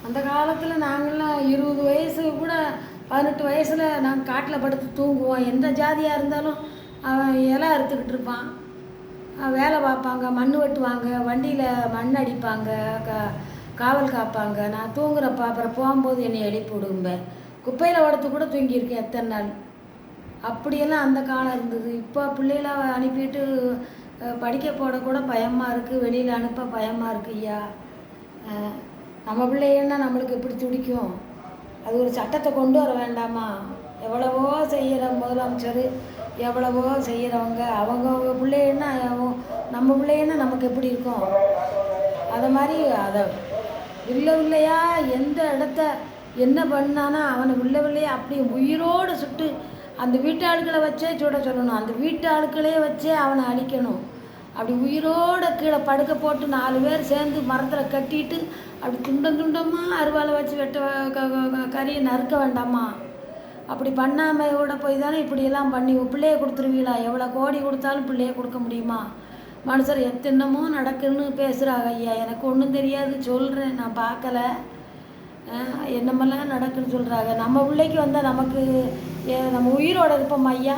அந்த காலத்தில் நாங்கள்லாம் 20 வயசு கூட 18 வயசில் நாங்கள் காட்டில் படுத்து தூங்குவோம். எந்த ஜாதியாக இருந்தாலும் அவன் இலை அறுத்துக்கிட்டு இருப்பான், வேலை பார்ப்பாங்க, மண் வெட்டுவாங்க, வண்டியில் மண் அடிப்பாங்க, காவல் காப்பாங்க. நான் தூங்குறப்ப அப்புறம் போகும்போது என்னை எழுப்பி விடும்பேன். குப்பையில் படுத்து கூட தூங்கியிருக்கேன் எத்தனை நாள். அப்படியெல்லாம் அந்த காலம் இருந்தது. இப்போ பிள்ளைகளை அனுப்பிட்டு படிக்க போட கூட பயமாக இருக்குது, வெளியில் அனுப்ப பயமாக இருக்கு ஐயா. நம்ம பிள்ளைன்னா நம்மளுக்கு எப்படி துடிக்கும். அது ஒரு சட்டத்தை கொண்டு வர வேண்டாமா? எவ்வளவோ செய்கிற முதலமைச்சர், எவ்வளவோ செய்கிறவங்க, அவங்க பிள்ளைன்னா நம்ம பிள்ளைன்னா நமக்கு எப்படி இருக்கும்? அதை மாதிரி அதை வில்லையா எந்த இடத்த என்ன பண்ணானா அவனை வில்லையா அப்படி உயிரோடு சுட்டு அந்த வீட்டாளுக்களை வச்சே சுட சொல்லணும், அந்த வீட்டாளுக்களே வச்சே அவனை அழிக்கணும். அப்படி உயிரோடு கீழே படுக்க போட்டு 4 பேர் சேர்ந்து மரத்தில் கட்டிட்டு அப்படி துண்டமாக அருவாளை வச்சு கறியை நறுக்க வேண்டாமா? அப்படி பண்ணாமையோட போய் தானே இப்படியெல்லாம் பண்ணி பிள்ளைய கொடுத்துருவீங்களா? எவ்வளோ கோடி கொடுத்தாலும் பிள்ளைய கொடுக்க முடியுமா? மனுஷர் எத்தனமோ நடக்குன்னு பேசுகிறாங்க ஐயா. எனக்கு ஒன்றும் தெரியாது, சொல்கிறேன், நான் பார்க்கல. என்னமெல்லாம் நடக்குன்னு சொல்கிறாங்க. நம்ம பிள்ளைக்கு வந்தால் நமக்கு நம்ம உயிரோடு இருப்போம் ஐயா.